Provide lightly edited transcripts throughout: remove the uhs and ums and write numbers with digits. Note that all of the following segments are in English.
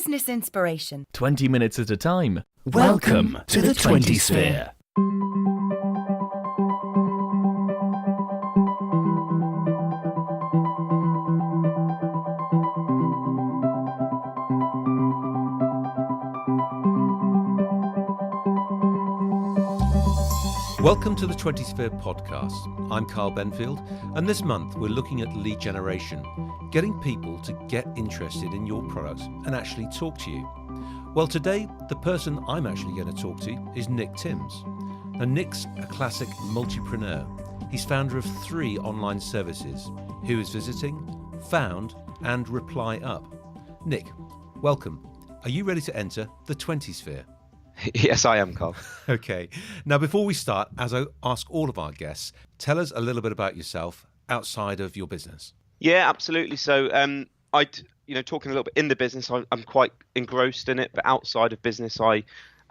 business inspiration. 20 minutes at a time. Welcome to the Twentisphere. Welcome to the Twentisphere podcast. I'm Carl Benfield, and this month we're looking at lead generation, getting people to get interested in your product and actually talk to you. Well, today, the person I'm actually going to talk to is Nick Timms. Now, Nick's a classic multipreneur. He's founder of 3 online services: Who is Visiting, Found, and Reply Up. Nick, welcome. Are you ready to enter the Twentisphere? Yes, I am, Carl. Okay. Now, before we start, as I ask all of our guests, tell us a little bit about yourself outside of your business. Yeah, absolutely. So, talking a little bit in the business, I'm quite engrossed in it. But outside of business,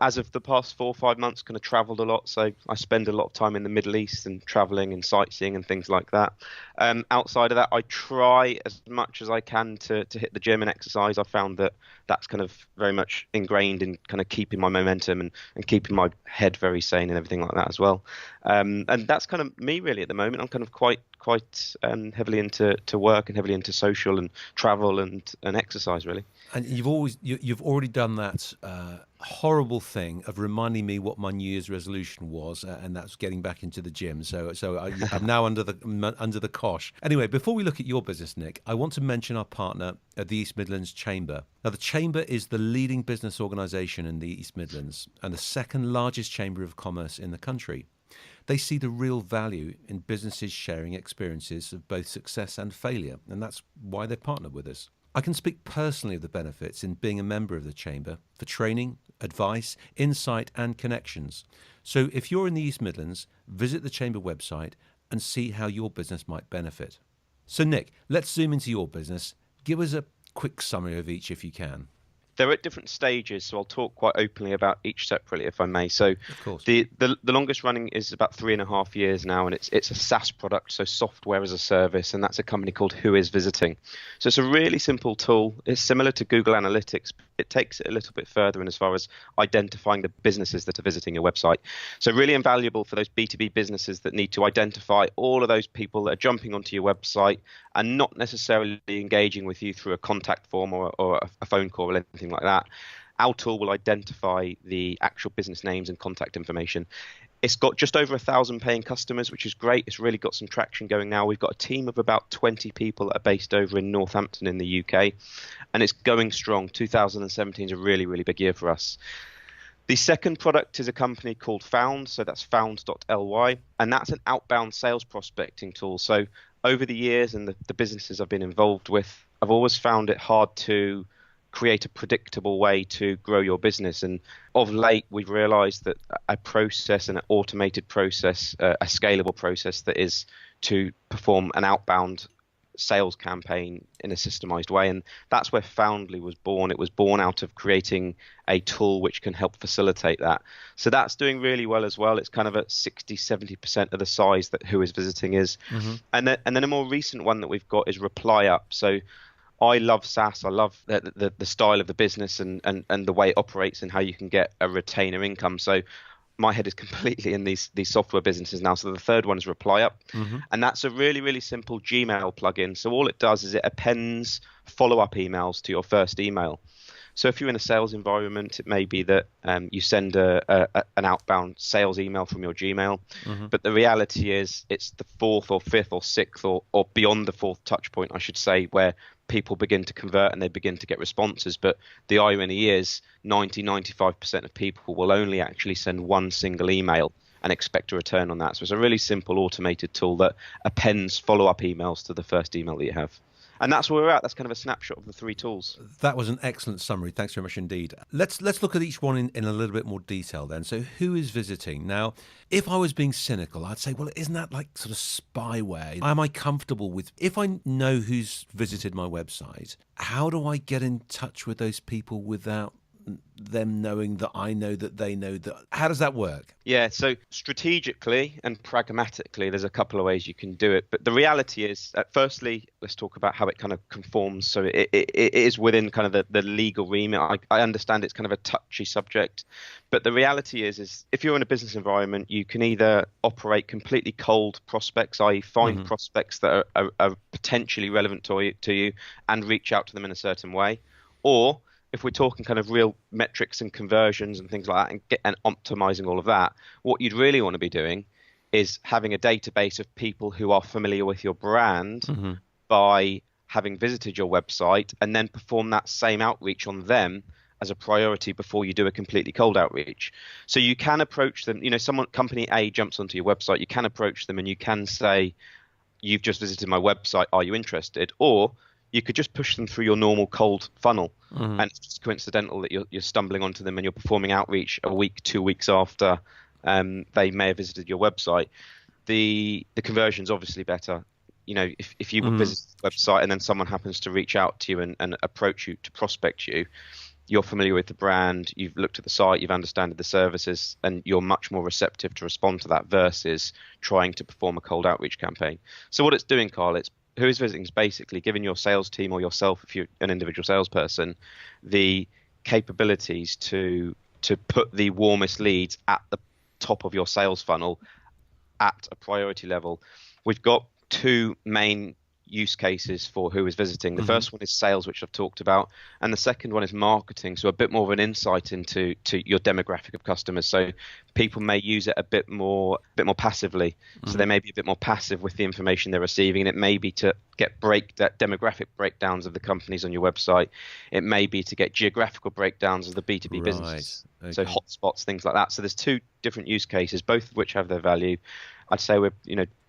as of the past 4 or 5 months, kind of traveled a lot. So I spend a lot of time in the Middle East and traveling and sightseeing and things like that. Outside of that, I try as much as I can to hit the gym and exercise. I found that that's kind of very much ingrained in kind of keeping my momentum and keeping my head very sane and everything like that as well. And that's kind of me really at the moment. I'm kind of quite heavily into work and heavily into social and travel and exercise really. And you've already done that horrible thing of reminding me what my New Year's resolution was, and that's getting back into the gym. So I'm now under the cosh. Anyway, before we look at your business, Nick, I want to mention our partner at the East Midlands Chamber. Now, the Chamber is the leading business organisation in the East Midlands and the second largest chamber of commerce in the country. They see the real value in businesses sharing experiences of both success and failure, and that's why they partner with us. I can speak personally of the benefits in being a member of the Chamber for training, advice, insight and connections. So if you're in the East Midlands, visit the Chamber website and see how your business might benefit. So Nick, let's zoom into your business. Give us a quick summary of each if you can. They're at different stages, so I'll talk quite openly about each separately, if I may. So, of course. The longest running is about 3.5 years now, and it's a SaaS product, so software as a service, and that's a company called Who is Visiting. So it's a really simple tool. It's similar to Google Analytics. It takes it a little bit further in as far as identifying the businesses that are visiting your website. So really invaluable for those B2B businesses that need to identify all of those people that are jumping onto your website and not necessarily engaging with you through a contact form or a phone call or anything like that. Our tool will identify the actual business names and contact information. It's got just over 1,000 paying customers, which is great. It's really got some traction going now. We've got a team of about 20 people that are based over in Northampton in the UK, and it's going strong. 2017 is a really, really big year for us. The second product is a company called Found, so that's found.ly, and that's an outbound sales prospecting tool. So over the years and the businesses I've been involved with, I've always found it hard to create a predictable way to grow your business. And of late, we've realized that a process, an automated process, a scalable process that is to perform an outbound sales campaign in a systemized way. And that's where Foundly was born. It was born out of creating a tool which can help facilitate that. So that's doing really well as well. It's kind of at 60-70% of the size that Who is Visiting is. Mm-hmm. And then a more recent one that we've got is Reply Up. So I love SaaS. I love the style of the business and the way it operates and how you can get a retainer income. So my head is completely in these software businesses now. So the third one is Reply Up. Mm-hmm. And that's a really, really simple Gmail plugin. So all it does is it appends follow-up emails to your first email. So if you're in a sales environment, it may be that you send an outbound sales email from your Gmail. Mm-hmm. But the reality is it's the 4th or 5th or 6th or beyond the 4th touch point, I should say, where people begin to convert and they begin to get responses. But the irony is 95% of people will only actually send one single email and expect a return on that. So it's a really simple automated tool that appends follow-up emails to the first email that you have. And that's where we're at. That's kind of a snapshot of the 3 tools. That was an excellent summary. Thanks very much indeed. Let's look at each one in a little bit more detail then. So Who is Visiting? Now, if I was being cynical, I'd say, well, isn't that like sort of spyware? Am I comfortable with, if I know who's visited my website, how do I get in touch with those people without them knowing that I know that they know that? How does that work? Yeah, so strategically and pragmatically, there's a couple of ways you can do it. But the reality is, firstly, let's talk about how it kind of conforms. So it is within kind of the legal remit. I understand it's kind of a touchy subject, but the reality is if you're in a business environment, you can either operate completely cold prospects, i.e. find prospects that are potentially relevant to you and reach out to them in a certain way, or if we're talking kind of real metrics and conversions and things like that and optimizing all of that, what you'd really want to be doing is having a database of people who are familiar with your brand by having visited your website, and then perform that same outreach on them as a priority before you do a completely cold outreach. So you can approach them, company A jumps onto your website, you can approach them and you can say, you've just visited my website, are you interested? Or you could just push them through your normal cold funnel, and it's just coincidental that you're stumbling onto them and you're performing outreach a week, 2 weeks after they may have visited your website. The conversion's obviously better. If you visit the website and then someone happens to reach out to you and approach you to prospect you, you're familiar with the brand, you've looked at the site, you've understood the services, and you're much more receptive to respond to that versus trying to perform a cold outreach campaign. So what it's doing, Carl, it's Who is Visiting is basically giving your sales team or yourself, if you're an individual salesperson, the capabilities to put the warmest leads at the top of your sales funnel at a priority level. We've got two main use cases for Who is Visiting. The first one is sales, which I've talked about, and the second one is marketing, so a bit more of an insight into your demographic of customers. So people may use it a bit more passively, so they may be a bit more passive with the information they're receiving, and it may be to get demographic breakdowns of the companies on your website. It may be to get geographical breakdowns of the B2B businesses, so hotspots, things like that. So there's two different use cases, both of which have their value. I'd say we're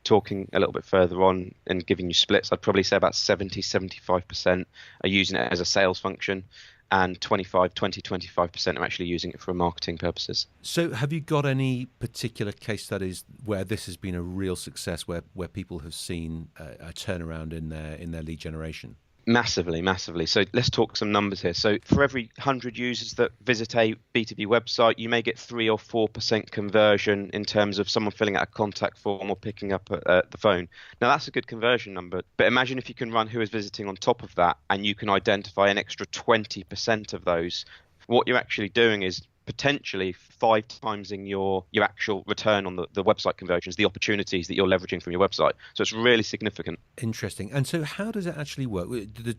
talking a little bit further on and giving you splits. I'd probably say about 75% are using it as a sales function, and 25% are actually using it for marketing purposes. So have you got any particular case studies where this has been a real success, where people have seen a turnaround in their lead generation? Massively. So let's talk some numbers here. So for every 100 users that visit a B2B website, you may get 3 or 4% conversion in terms of someone filling out a contact form or picking up the phone. Now that's a good conversion number, but imagine if you can run Who is Visiting on top of that, and you can identify an extra 20% of those. What you're actually doing is potentially 5 times in your actual return on the website conversions, the opportunities that you're leveraging from your website. So it's really significant. Interesting. And so how does it actually work?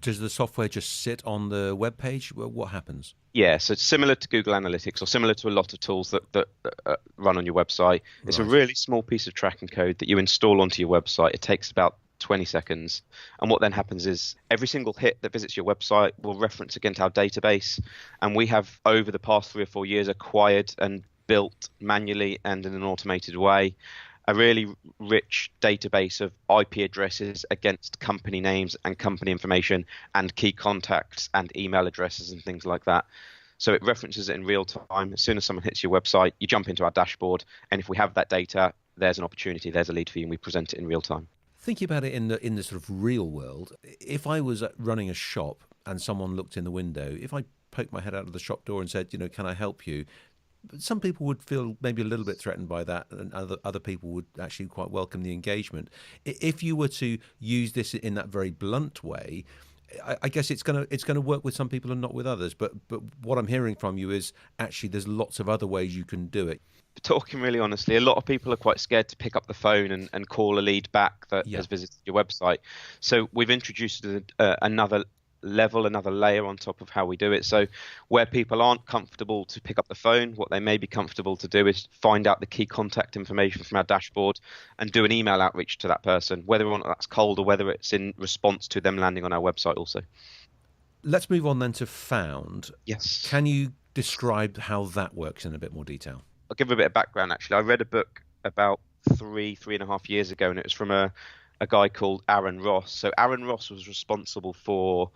Does the software just sit on the web page? What happens? Yeah, so it's similar to Google Analytics, or similar to a lot of tools that run on your website. It's a really small piece of tracking code that you install onto your website. It takes about 20 seconds. And what then happens is every single hit that visits your website will reference against our database. And we have, over the past 3 or 4 years, acquired and built manually and in an automated way a really rich database of IP addresses against company names and company information and key contacts and email addresses and things like that. So it references it in real time. As soon as someone hits your website, you jump into our dashboard, and if we have that data, there's an opportunity, there's a lead for you, and we present it in real time. Thinking about it in the sort of real world, if I was running a shop and someone looked in the window, if I poked my head out of the shop door and said, can I help you? Some people would feel maybe a little bit threatened by that, and other people would actually quite welcome the engagement. If you were to use this in that very blunt way, I guess it's going to work with some people and not with others. But what I'm hearing from you is actually there's lots of other ways you can do it. Talking really honestly, a lot of people are quite scared to pick up the phone and call a lead back that has visited your website. So we've introduced another layer on top of how we do it. So where people aren't comfortable to pick up the phone, what they may be comfortable to do is find out the key contact information from our dashboard and do an email outreach to that person, whether or not that's cold or whether it's in response to them landing on our website also. Let's move on then to Found. Yes. Can you describe how that works in a bit more detail? I'll give a bit of background, actually. I read a book about 3.5 years ago, and it was from a guy called Aaron Ross. So Aaron Ross was responsible for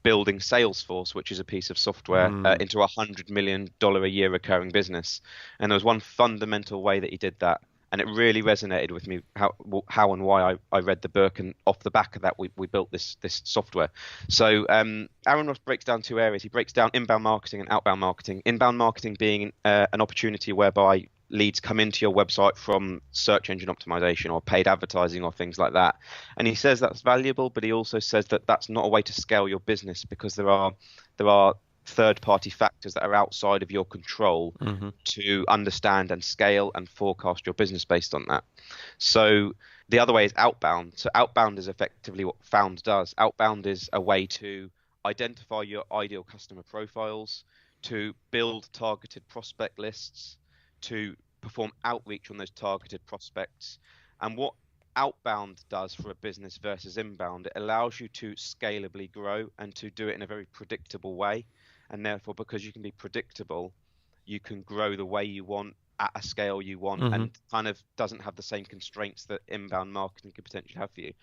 building Salesforce, which is a piece of software, into $100 million a year recurring business. And there was one fundamental way that he did that, And it really resonated with me how and why I read the book, and off the back of that we built this software. So Aaron Ross breaks down two areas. He breaks down inbound marketing and outbound marketing. Inbound marketing being an opportunity whereby leads come into your website from search engine optimization or paid advertising or things like that. And he says that's valuable, but he also says that that's not a way to scale your business, because there are third-party factors that are outside of your control to understand and scale and forecast your business based on that. So the other way is outbound. So outbound is effectively what Found does. Outbound is a way to identify your ideal customer profiles, to build targeted prospect lists, to perform outreach on those targeted prospects. And what outbound does for a business versus inbound, it allows you to scalably grow and to do it in a very predictable way. And therefore, because you can be predictable, you can grow the way you want at a scale you want, and kind of doesn't have the same constraints that inbound marketing could potentially have for you.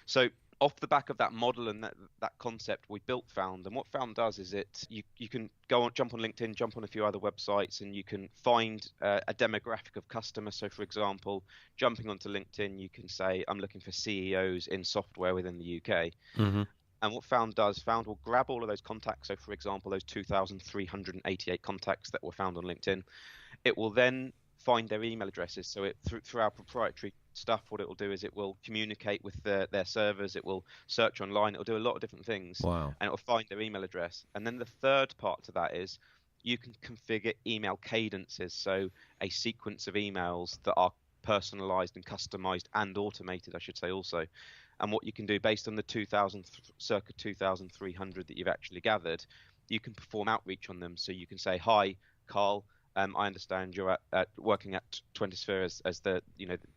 So off the back of that model and that concept, we built Found. And what Found does is you can jump on LinkedIn, jump on a few other websites, and you can find a demographic of customers. So for example, jumping onto LinkedIn, you can say, I'm looking for CEOs in software within the UK. And what Found does, Found will grab all of those contacts. So for example, those 2,388 contacts that were found on LinkedIn, it will then find their email addresses. So it through our proprietary stuff, what it will do is it will communicate with their servers. It will search online. It will do a lot of different things. Wow. And it will find their email address. And then the third part to that is you can configure email cadences. So a sequence of emails that are personalized and customized and automated, I should say also. And what you can do based on the circa 2,300 that you've actually gathered, you can perform outreach on them. So you can say, hi, Carl, I understand you're working at Twentisphere as the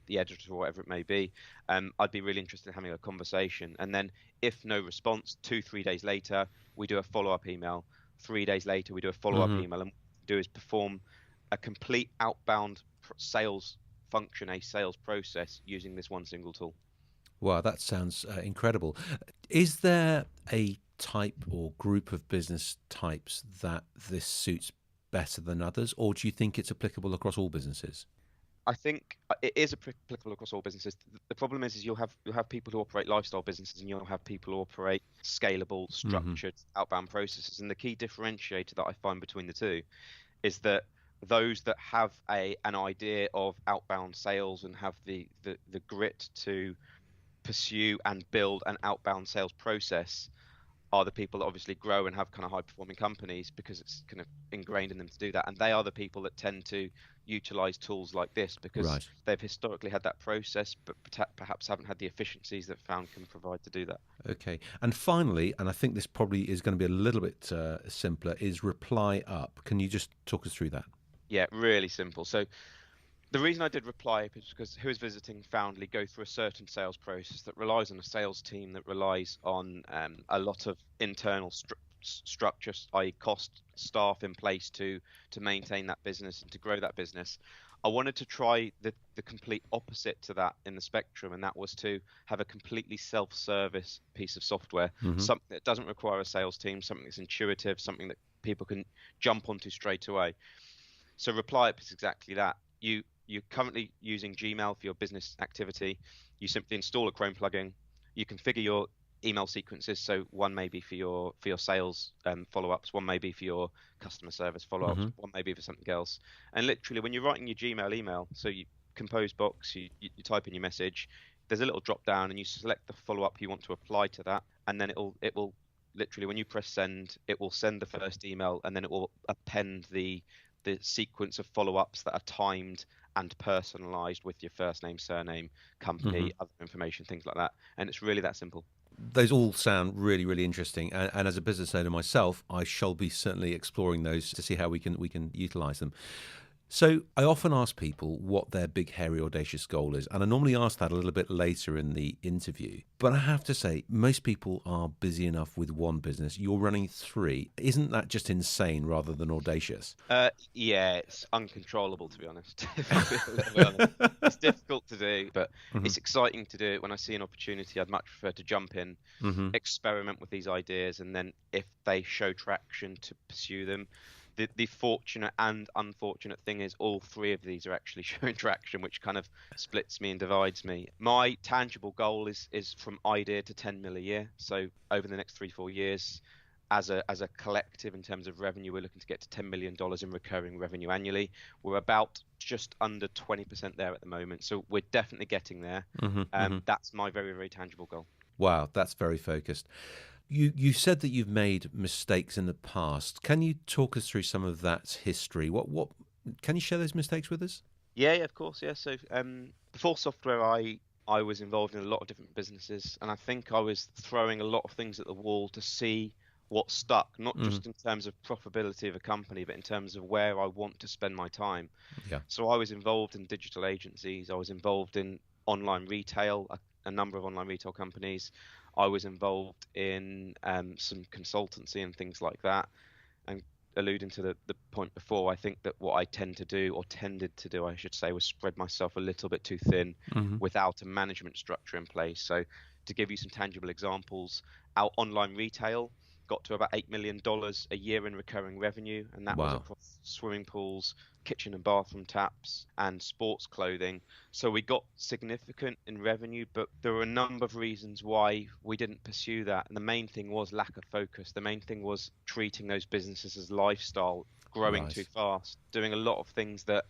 editor or whatever it may be. I'd be really interested in having a conversation. And then if no response, 2-3 days later, we do a follow-up email. 3 days later, we do a follow-up email. And what we do is perform a complete outbound sales function, a sales process using this one single tool. Wow, that sounds incredible. Is there a type or group of business types that this suits better than others, or do you think it's applicable across all businesses? I think it is applicable across all businesses. The problem is you'll have people who operate lifestyle businesses, and you'll have people who operate scalable, structured outbound processes. And the key differentiator that I find between the two is that those that have an idea of outbound sales and have the grit to pursue and build an outbound sales process are the people that obviously grow and have kind of high performing companies, because it's kind of ingrained in them to do that. And they are the people that tend to utilize tools like this because they've historically had that process, but perhaps haven't had the efficiencies that Found can provide to do that. Okay. And finally, and I think this probably is going to be a little bit simpler, is Reply Up. Can you just talk us through that? Yeah, really simple. So the reason I did Reply Up is because who is visiting Foundly go through a certain sales process that relies on a sales team, that relies on a lot of internal structure, i.e. cost, staff in place to maintain that business and to grow that business. I wanted to try the complete opposite to that in the spectrum, and that was to have a completely self-service piece of software, something that doesn't require a sales team, something that's intuitive, something that people can jump onto straight away. So Reply Up is exactly that. You're currently using Gmail for your business activity. You simply install a Chrome plugin. You configure your email sequences. So one may be for your sales follow-ups, one may be for your customer service follow-ups, one may be for something else. And literally, when you're writing your Gmail email, so you compose box, you type in your message, there's a little drop down, and you select the follow-up you want to apply to that, and then it will literally, when you press send, it will send the first email, and then it will append the sequence of follow-ups that are timed and personalized with your first name, surname, company, other information, things like that. And it's really that simple. Those all sound really, really interesting. And as a business owner myself, I shall be certainly exploring those to see how we can utilize them. So I often ask people what their big, hairy, audacious goal is. And I normally ask that a little bit later in the interview. But I have to say, most people are busy enough with one business. You're running 3. Isn't that just insane rather than audacious? Yeah, it's uncontrollable, to be honest. It's difficult to do, but it's exciting to do it. When I see an opportunity, I'd much prefer to jump in, experiment with these ideas, and then if they show traction, to pursue them. The fortunate and unfortunate thing is all three of these are actually showing traction, which kind of splits me and divides me. My tangible goal is from idea to 10 mil a year. So over the next 3-4 years, as a collective in terms of revenue, we're looking to get to $10 million in recurring revenue annually. We're about just under 20% there at the moment. So we're definitely getting there. That's my very, very tangible goal. Wow, that's very focused. You said that you've made mistakes in the past. Can you talk us through some of that history? What can you share those mistakes with us? Yeah, of course. Yeah. So before software, I was involved in a lot of different businesses, and I think I was throwing a lot of things at the wall to see what stuck, not just in terms of profitability of a company, but in terms of where I want to spend my time. Yeah. So I was involved in digital agencies. I was involved in online retail, a number of online retail companies. I was involved in some consultancy and things like that. And alluding to the point before, I think that what I tended to do, I should say, was spread myself a little bit too thin without a management structure in place. So to give you some tangible examples, our online retail got to about $8 million a year in recurring revenue, and that was across swimming pools, kitchen and bathroom taps, and sports clothing. So we got significant in revenue, but there were a number of reasons why we didn't pursue that. And the main thing was lack of focus. The main thing was treating those businesses as lifestyle, growing too fast, doing a lot of things that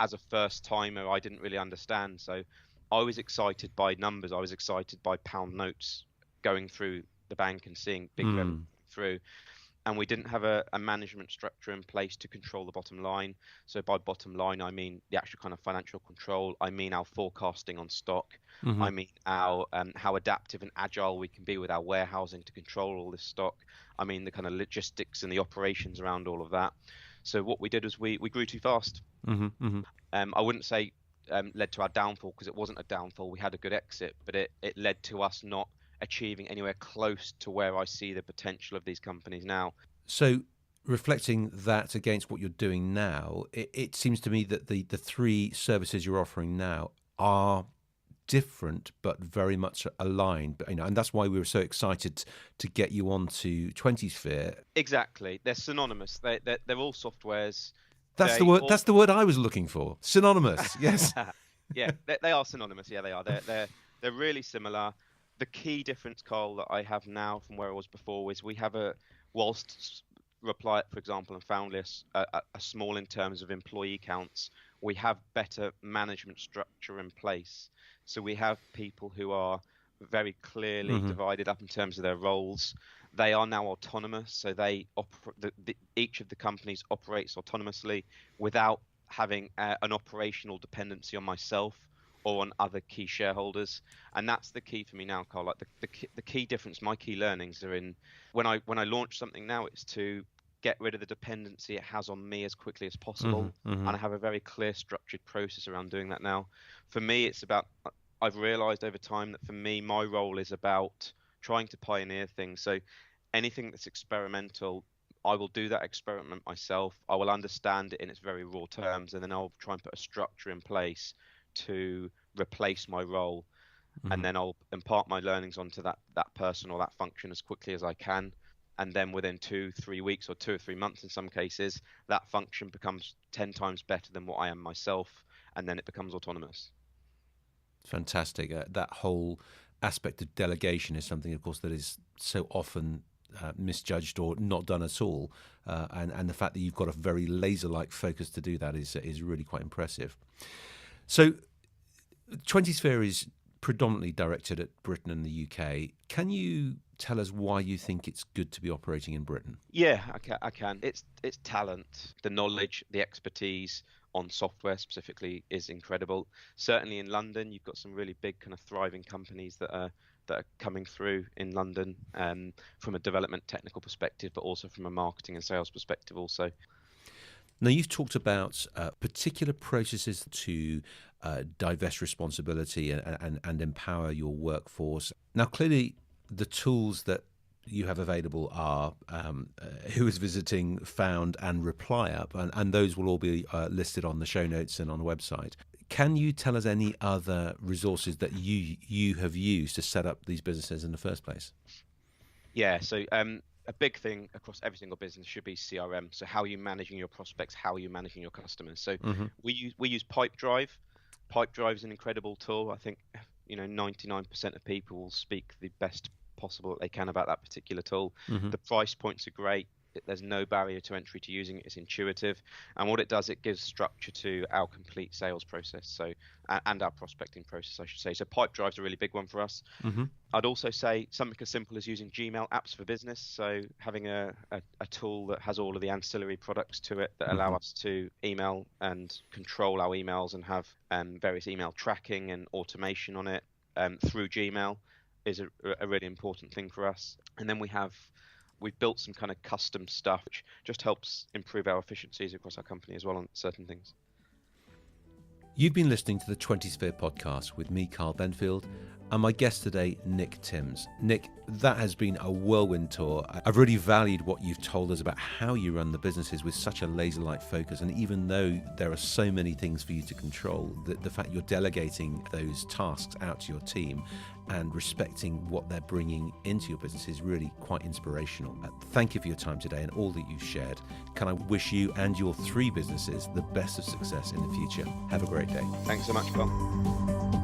as a first timer I didn't really understand. So I was excited by numbers. I was excited by pound notes going through the bank and seeing big revenue through, and we didn't have a management structure in place to control the bottom line. So by bottom line, I mean the actual kind of financial control. I mean our forecasting on stock. I mean our how adaptive and agile we can be with our warehousing to control all this stock. I mean the kind of logistics and the operations around all of that. So what we did was we grew too fast. I wouldn't say led to our downfall, because it wasn't a downfall. We had a good exit, but it led to us not achieving anywhere close to where I see the potential of these companies now. So reflecting that against what you're doing now, it seems to me that the three services you're offering now are different but very much aligned. But, and that's why we were so excited to get you onto Twentisphere. Exactly, they're synonymous. They're all softwares. That's the word. That's the word I was looking for. Synonymous. Yes. Yeah, they are synonymous. Yeah, they are. They're really similar. The key difference, Carl, that I have now from where I was before is we have whilst Reply, for example, and Foundly a small in terms of employee counts, we have better management structure in place. So we have people who are very clearly divided up in terms of their roles. They are now autonomous, so each of the companies operates autonomously without having an operational dependency on myself or on other key shareholders. And that's the key for me now, Carl. Like the key difference, my key learnings are in when I launch something now, it's to get rid of the dependency it has on me as quickly as possible. And I have a very clear structured process around doing that now. For me, it's about, I've realized over time that for me, my role is about trying to pioneer things. So anything that's experimental, I will do that experiment myself. I will understand it in its very raw terms, and then I'll try and put a structure in place to replace my role, and then I'll impart my learnings onto that person or that function as quickly as I can, and then within 2-3 weeks or 2 or 3 months in some cases, that function becomes 10 times better than what I am myself, and then it becomes autonomous. Fantastic. That whole aspect of delegation is something, of course, that is so often misjudged or not done at all, and the fact that you've got a very laser-like focus to do that is really quite impressive. So Twentisphere is predominantly directed at Britain and the UK. Can you tell us why you think it's good to be operating in Britain? Yeah, I can. It's talent, the knowledge, the expertise on software specifically is incredible. Certainly in London, you've got some really big kind of thriving companies that are coming through in London from a development technical perspective, but also from a marketing and sales perspective also. Now, you've talked about particular processes to divest responsibility and empower your workforce. Now, clearly, the tools that you have available are Who is Visiting, Found, and ReplyUp, and those will all be listed on the show notes and on the website. Can you tell us any other resources that you have used to set up these businesses in the first place? Yeah, so a big thing across every single business should be CRM. So how are you managing your prospects? How are you managing your customers? So we use Pipedrive. Pipedrive is an incredible tool. I think 99% of people will speak the best possible that they can about that particular tool. The price points are great. There's no barrier to entry to using it. It's intuitive, and what it does, it gives structure to our complete sales process. So and our prospecting process, I should say. So Pipedrive's a really big one for us. I'd also say something as simple as using Gmail apps for business. So having a tool that has all of the ancillary products to it that allow us to email and control our emails and have various email tracking and automation on it through Gmail is a really important thing for us. And then we've built some kind of custom stuff which just helps improve our efficiencies across our company as well on certain things. You've been listening to the Twentisphere podcast with me, Carl Benfield, and my guest today, Nick Timms. Nick, that has been a whirlwind tour. I've really valued what you've told us about how you run the businesses with such a laser-like focus. And even though there are so many things for you to control, the fact you're delegating those tasks out to your team and respecting what they're bringing into your business is really quite inspirational. Thank you for your time today and all that you've shared. Can I wish you and your 3 businesses the best of success in the future? Have a great day. Thanks so much, Carl.